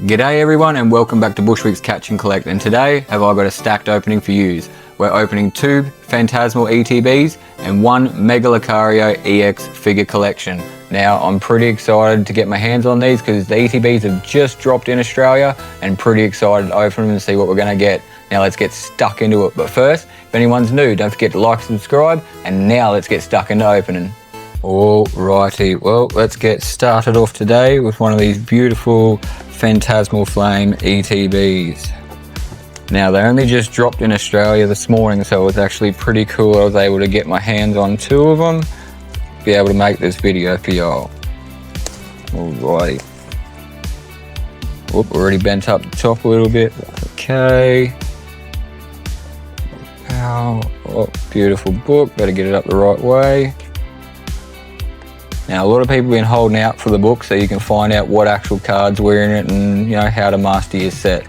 G'day everyone and welcome back to Bushwick's Catch and Collect, and today have I got a stacked opening for yous. We're opening 2 Phantasmal ETBs and 1 Mega Lucario EX figure collection. Now I'm pretty excited to get my hands on these because the ETBs have just dropped in Australia and pretty excited to open them and see what we're going to get. Now let's get stuck into it, but first, if anyone's new, don't forget to like, subscribe, and now let's get stuck into opening. Alrighty, well let's get started off today with one of these beautiful Phantasmal Flame ETBs. Now they only just dropped in Australia this morning, so it was actually pretty cool. I was able to get my hands on 2 of them, be able to make this video for y'all. Alrighty. Whoop, already bent up the top a little bit. Okay. Oh, beautiful book, better get it up the right way. Now a lot of people have been holding out for the book so you can find out what actual cards were in it and you know how to master your set.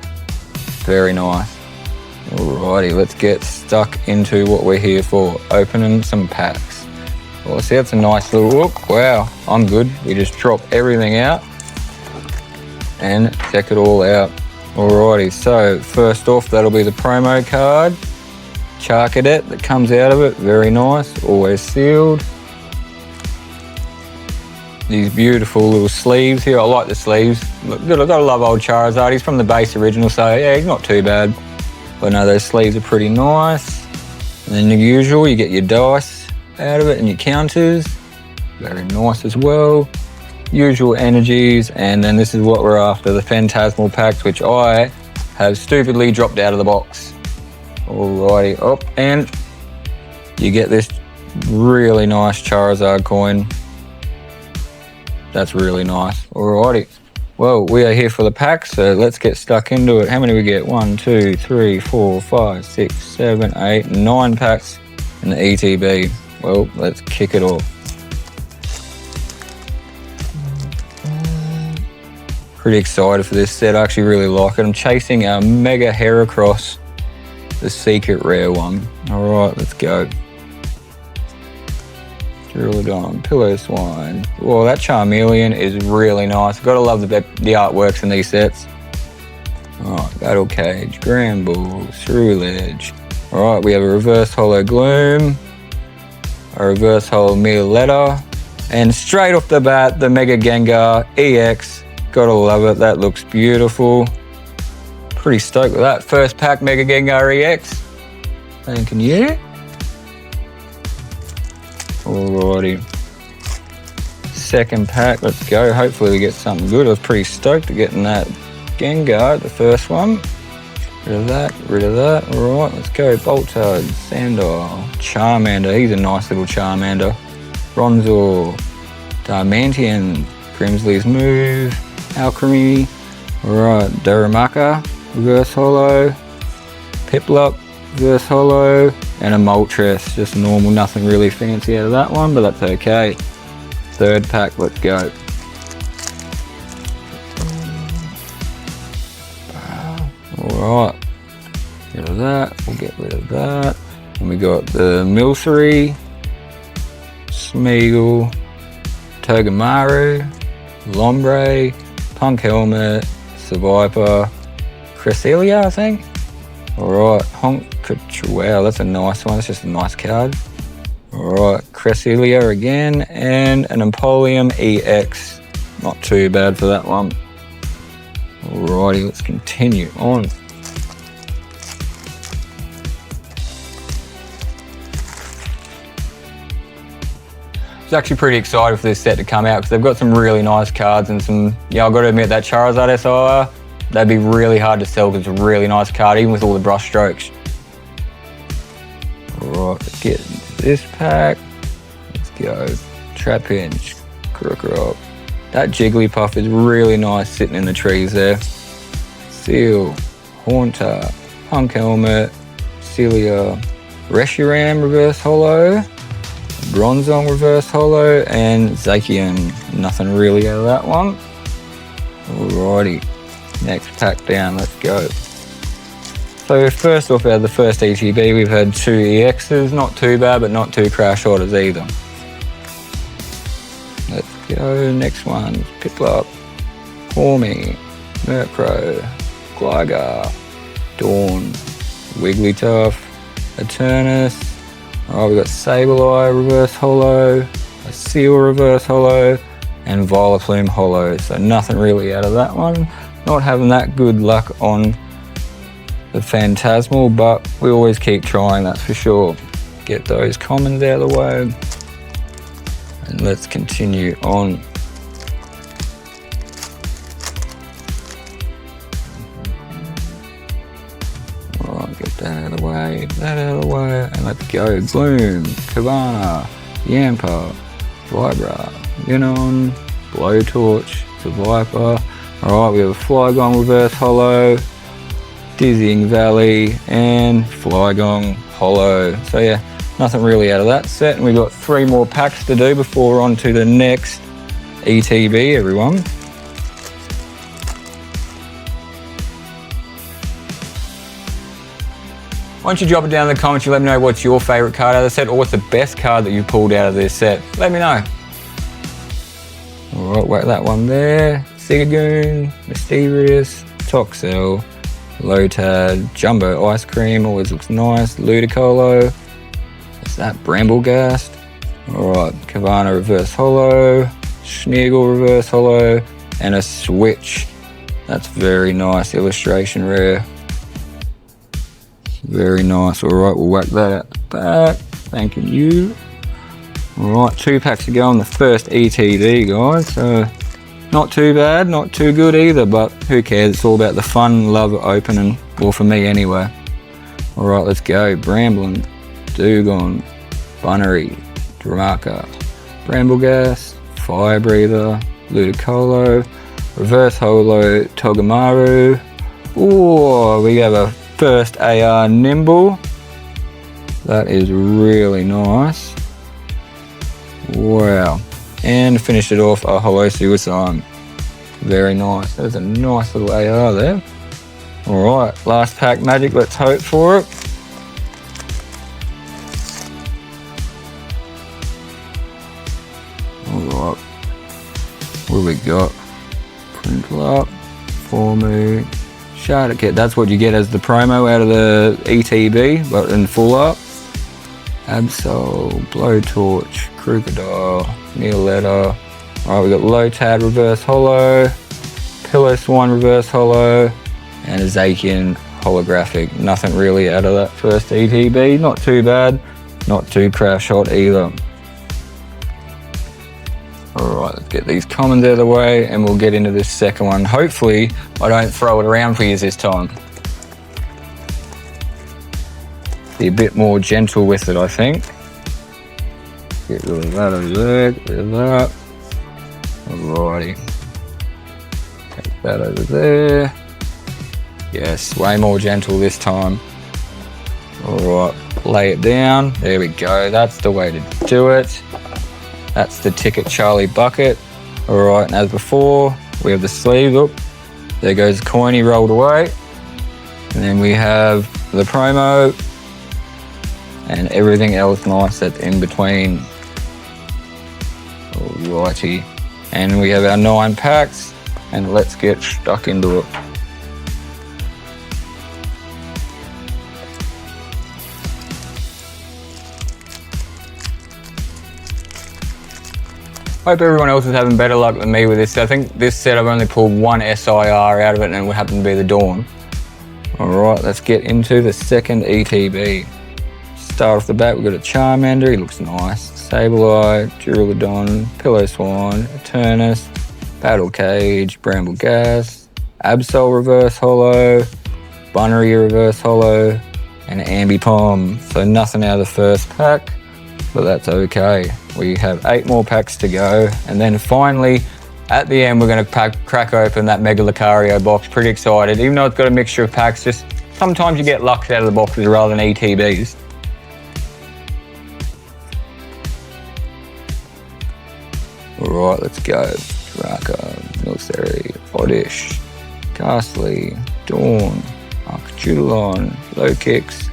Very nice. Alrighty, let's get stuck into what we're here for, opening some packs. Well, see, that's a nice little look. Wow, I'm good. We just drop everything out and check it all out. Alrighty, so first off that'll be the promo card. Charcadet that comes out of it, very nice, always sealed. These beautiful little sleeves here, I like the sleeves. Gotta love old Charizard, he's from the base original, so yeah, he's not too bad. But no, those sleeves are pretty nice. And then the usual, you get your dice out of it and your counters. Very nice as well. Usual energies, and then this is what we're after, the Phantasmal packs, which I have stupidly dropped out of the box. Alrighty, up, and you get this really nice Charizard coin. That's really nice. Alrighty. Well, we are here for the pack, so let's get stuck into it. How many we get? 1, 2, 3, 4, 5, 6, 7, 8, 9 packs in the ETB. Well, let's kick it off. Pretty excited for this set. I actually really like it. I'm chasing our Mega Heracross, the secret rare one. Alright, let's go. Drillodon, Pillow Swine. Well, that Charmeleon is really nice. Gotta love the artworks in these sets. Alright, Battle Cage, Granbull, Ceruledge. Alright, we have a reverse holo Gloom, a reverse holo Meowletta, and straight off the bat, the Mega Gengar EX. Gotta love it, that looks beautiful. Pretty stoked with that. First pack, Mega Gengar EX. Thinking, yeah. Alrighty. Second pack, let's go. Hopefully we get something good. I was pretty stoked at getting that Gengar, the first one. Rid of that, rid of that. Alright, let's go. Boltard, Sandor, Charmander. He's a nice little Charmander. Bronzor, Darmanian, Grimsley's Move, Alchemy. Alright, Darumaka, reverse holo. Piplup, reverse holo. And a Moltres, just normal, nothing really fancy out of that one, but that's okay. Third pack, let's go. Alright, get rid of that, we'll get rid of that. And we got the Milcery, Smeagol, Togamaru, Lombre, Punk Helmet, Seviper, Cresselia, I think. Alright, wow, that's a nice one. That's just a nice card. Alright, Cresselia again, and an Empoleon EX. Not too bad for that one. Alrighty, let's continue on. I was actually pretty excited for this set to come out because they've got some really nice cards and some, yeah, I've got to admit that Charizard SIR, that'd be really hard to sell because it's a really nice card, even with all the brush strokes. Alright, let's get into this pack. Let's go. Trapinch, Krokorok. That Jigglypuff is really nice sitting in the trees there. Seal, Haunter, Punk Helmet, Celia, Reshiram reverse holo, Bronzong reverse holo, and Zacian. Nothing really out of that one. Alrighty. Next pack down, let's go. So first off, out of the first ETB, we've had 2 EXs, not too bad, but not too crash orders either. Let's go, next one, Piplup, Hormy, Murkrow, Gligar, Dawn, Wigglytuff, Eternus. Alright, we got Sableye reverse holo, a Seal reverse holo, and Vileplume holo. So nothing really out of that one. Not having that good luck on the Phantasmal, but we always keep trying, that's for sure. Get those commons out of the way. And let's continue on. Get that out of the way, that out of the way, and let's go. Gloom, Kavana, Yampa, Vibra, Unon, Blowtorch, Viper. Alright, we have a Flygon reverse holo, Dizzying Valley, and Flygon holo. So yeah, nothing really out of that set, and we've got 3 more packs to do before we're on to the next ETB, everyone. Why don't you drop it down in the comments, you let me know what's your favourite card out of the set, or what's the best card that you pulled out of this set. Let me know. Alright, wait, that one there. Sigagoon, Mysterious, Toxel, Lotad, Jumbo Ice Cream, always looks nice. Ludicolo. What's that? Bramblegast. Alright, Kavana reverse holo, Schneagle reverse holo, and a Switch. That's very nice illustration rare. Very nice. Alright, we'll whack that out the back. Thank you. Alright, 2 packs to go on the first ETB, guys. So, not too bad, not too good either, but who cares? It's all about the fun, love of opening. Well, for me anyway. Alright, let's go. Bramblin, Dugong, Bunnery, Dramaka, Bramblegas, Fire Breather, Ludicolo, Reverse Holo, Togamaru. Ooh, we have a first AR Nimble. That is really nice. Wow. And finish it off a Holo Suicide. Very nice. There's a nice little AR there. Alright, last pack magic, let's hope for it. Alright. What do we got? Print up, Formu, Shard Kit. That's what you get as the promo out of the ETB, but in full art. Absol, Blowtorch, Crocodile, Neoletta. Alright, we got Lotad reverse holo, Pillow reverse holo, and a Zacian holographic. Nothing really out of that first ETB. Not too bad, not too crash hot either. Alright, let's get these commons out of the way and we'll get into this second one. Hopefully I don't throw it around for you this time. Be a bit more gentle with it, I think. Get rid of that over there, get rid of that. Alrighty. Take that over there. Yes, way more gentle this time. Alright, lay it down. There we go, that's the way to do it. That's the Ticket Charlie bucket. Alright, and as before, we have the sleeve. Look, there goes the coin he rolled away. And then we have the promo. And everything else nice that's in between. Alrighty. And we have our 9 packs. And let's get stuck into it. Hope everyone else is having better luck than me with this. I think this set I've only pulled 1 SIR out of it and it happened to be the Dawn. Alright, let's get into the second ETB. Start off the bat, we've got a Charmander, he looks nice. Sableye, Duraludon, Pillow-Swan, Eternus, Battle Cage, Bramblegas, Absol reverse holo, Bunnery reverse holo, and Ambipom. So nothing out of the first pack, but that's okay. We have 8 more packs to go, and then finally, at the end, we're going to crack open that Mega Lucario box. Pretty excited, even though it's got a mixture of packs, just sometimes you get lucks out of the boxes rather than ETBs. Alright, let's go. Draka, Milcery, Oddish, Ghastly, Dawn, Arctudilon, Low Kicks,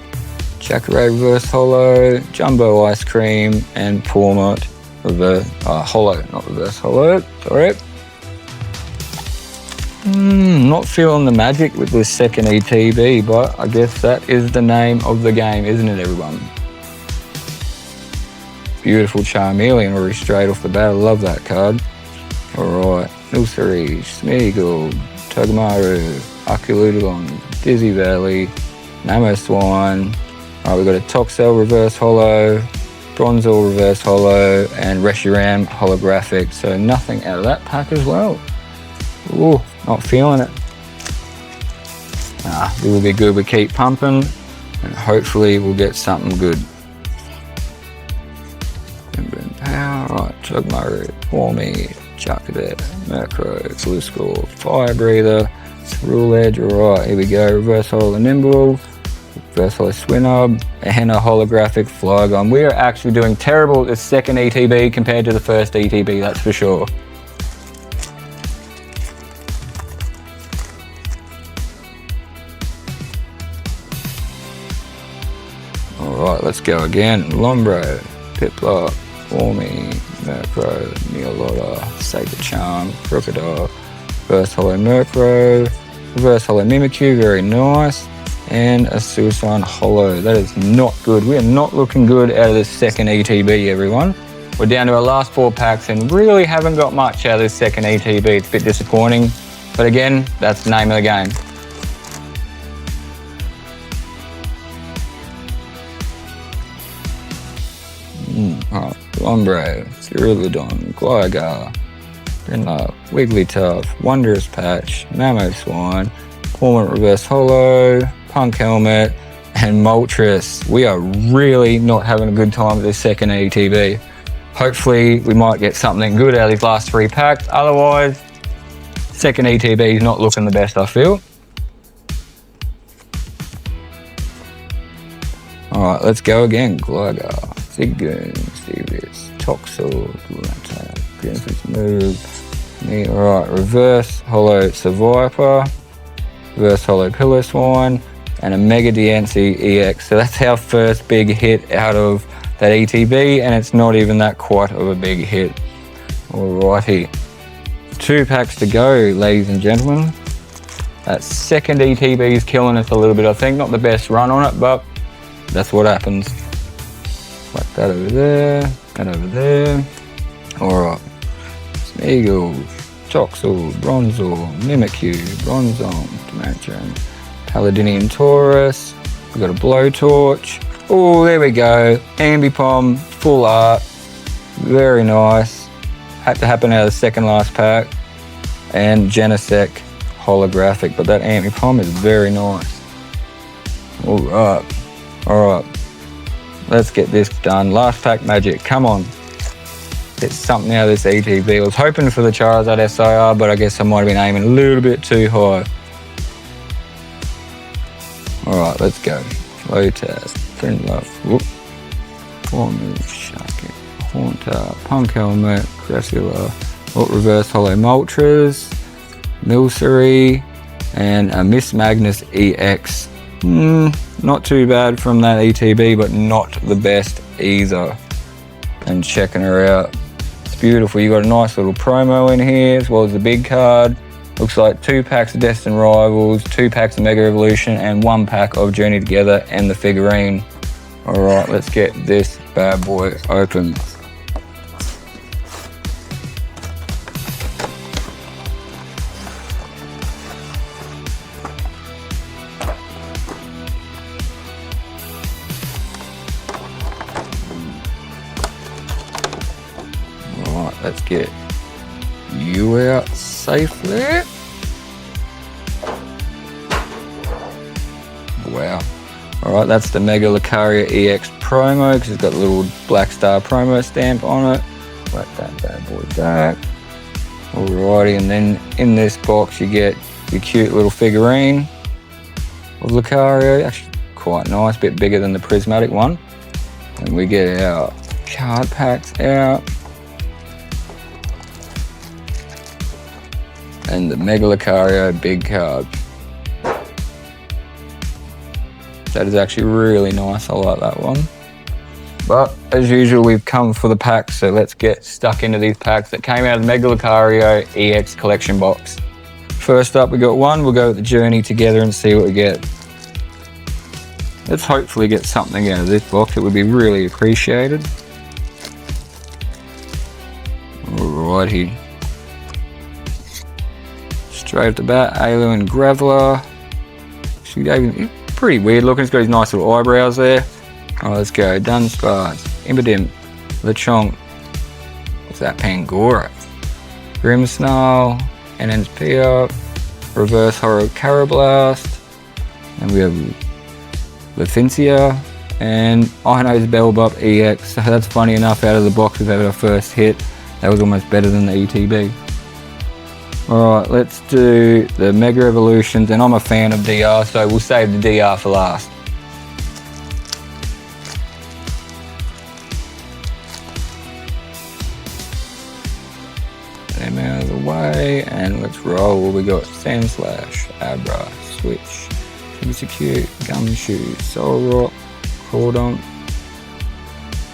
Jacare reverse holo, Jumbo Ice Cream, and Pawmot reverse holo, not reverse holo, sorry. Not feeling the magic with this second ETB, but I guess that is the name of the game, isn't it, everyone? Beautiful Charmeleon already straight off the bat. I love that card. Alright, Milcery, Smeagol, Togamaru, Arculudon, Dizzy Valley, Mamoswine. Alright, we've got a Toxel reverse holo, Bronzor reverse holo, and Reshiram holographic. So nothing out of that pack as well. Ooh, not feeling it. It will be good. We keep pumping and hopefully we'll get something good. Alright, Togamaru, Warmy, Charcadet, Murkrow, Gliscor, Fire Breather, Rule Edge. Alright, here we go. Reverse holo Nimble, reverse holo Swinub, and a holographic Flygon. We are actually doing terrible at the second ETB compared to the first ETB, that's for sure. Alright, let's go again. Lombro, Piplup, Warmy, Murkrow, Meowlotta, Sacred Charm, Crocodile, reverse holo Murkrow, reverse holo Mimikyu, very nice, and a Suicide holo. That is not good. We are not looking good out of this second ETB, everyone. We're down to our last 4 packs and really haven't got much out of this second ETB. It's a bit disappointing, but again, that's the name of the game. Umbro, Ceruledon, Gligar, Brinlop, Wigglytuff, Wondrous Patch, Mamoswine, Dormant Reverse Holo, Punk Helmet, and Moltres. We are really not having a good time with this second ETB. Hopefully we might get something good out of these last 3 packs. Otherwise, second ETB is not looking the best, I feel. Alright, let's go again. Gligar, Ziggoon, Stevius, Toxel, Lunata, Princess Move. Alright, reverse holo Seviper, reverse holo Piloswine, and a Mega Diancie EX. So that's our first big hit out of that ETB, and it's not even that quite of a big hit. Alrighty. 2 packs to go, ladies and gentlemen. That second ETB is killing us a little bit, I think. Not the best run on it, but that's what happens. Like that over there, that over there. Alright. Smeagol, Toxel, Bronzor, Mimikyu, Bronzong, Dimension, Paladinian Taurus. We've got a Blowtorch. Oh, there we go. Ambipom, full art. Very nice. Had to happen out of the second last pack. And Genesect holographic, but that Ambipom is very nice. Alright. Alright. Let's get this done. Last pack magic, come on. Get something out of this ETB. I was hoping for the Charizard SIR, but I guess I might have been aiming a little bit too high. Alright, let's go. Lotad, Prinluff, Formu, Sharky, Haunter, Punk Helmet, Cressula, reverse holo Moltres, Milcery, and a Miss Magnus EX. Not too bad from that ETB, but not the best either. And checking her out. It's beautiful. You got a nice little promo in here, as well as the big card. Looks like 2 packs of Destined Rivals, 2 packs of Mega Evolution, and 1 pack of Journey Together and the figurine. Alright, let's get this bad boy open. Let's get you out safely. Wow. Alright, that's the Mega Lucario EX promo because it's got the little Black Star promo stamp on it. Let that bad boy back. Alrighty, and then in this box you get your cute little figurine of Lucario. Actually quite nice, bit bigger than the prismatic one. And we get our card packs out. And the Mega Lucario big card. That is actually really nice, I like that one. But as usual, we've come for the packs, so let's get stuck into these packs that came out of the Mega Lucario EX collection box. First up, we got one. We'll go with the journey together and see what we get. Let's hopefully get something out of this box. It would be really appreciated. Alrighty. Straight off the bat, Alu and Graveler. She gave him pretty weird looking. He's got his nice little eyebrows there. Alright, let's go. Dunsparce, Impodim, Lechonk. What's that? Pangora. Grimmsnarl, NNP, Reverse Horror Carablast, and we have Lefincia, and Ino's Bellbop EX. So that's funny enough, out of the box we've had our first hit. That was almost better than the ETB. Alright, let's do the Mega Evolutions, and I'm a fan of DR, so we'll save the DR for last. Them out of the way, and let's roll. What we got? Sandslash, Abra, Switch, Execute, Gumshoe, Solrock, Cordon.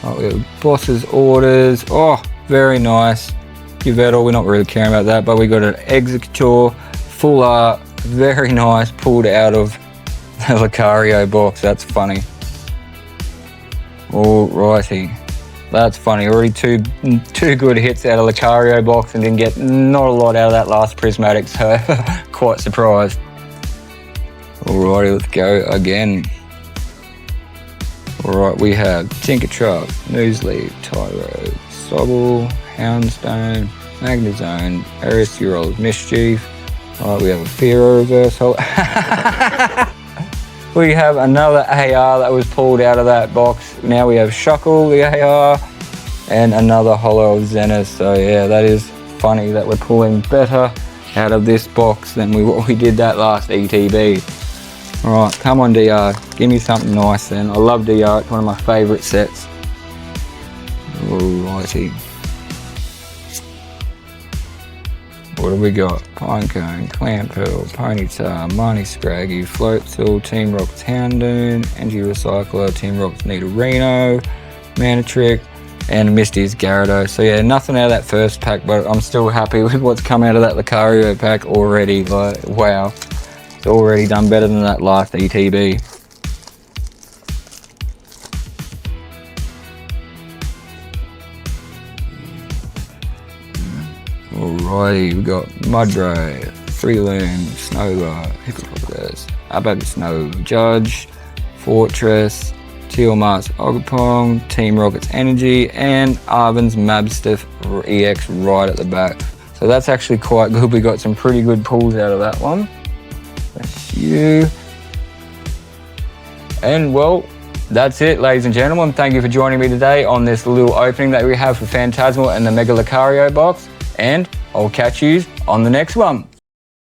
Oh, we have Boss's Orders. Oh, very nice. Yveltal, we're not really caring about that, but we got an Executor, full art, very nice, pulled out of the Lucario box. That's funny. Alrighty. That's funny. Already two good hits out of the Lucario box and didn't get not a lot out of that last Prismatic, so quite surprised. Alrighty, let's go again. Alright, we have Tinkertruck, Newsleaf, Tyro, Sobble, Houndstone, Magnezone, Aerosurol, Mischief. Alright, we have a Fearow Reversal. We have another AR that was pulled out of that box. Now we have Shuckle, the AR, and another Holo of Zenith. So yeah, that is funny that we're pulling better out of this box than what we did that last ETB. Alright, come on DR, give me something nice then. I love DR, it's one of my favourite sets. Alrighty. What have we got? Pinecone, Clamperl, Ponyta, Marnie Scraggy, Floatzel, Team Rock's Houndoom, Energy Recycler, Team Rock's Nidorino, Manatrick, and Misty's Gyarados. So yeah, nothing out of that first pack, but I'm still happy with what's come out of that Lucario pack already. Like, wow, it's already done better than that last ETB. Alrighty, we got Mudbray, Freeloom, Snowguard, Hippopotamus, Snow, Judge, Fortress, Tiamat's Ogapong, Team Rocket's Energy, and Arben's Mabstiff EX right at the back. So that's actually quite good. We got some pretty good pulls out of that one. That's you. And well, that's it, ladies and gentlemen. Thank you for joining me today on this little opening that we have for Phantasmal and the Mega Lucario box. And I'll catch you on the next one.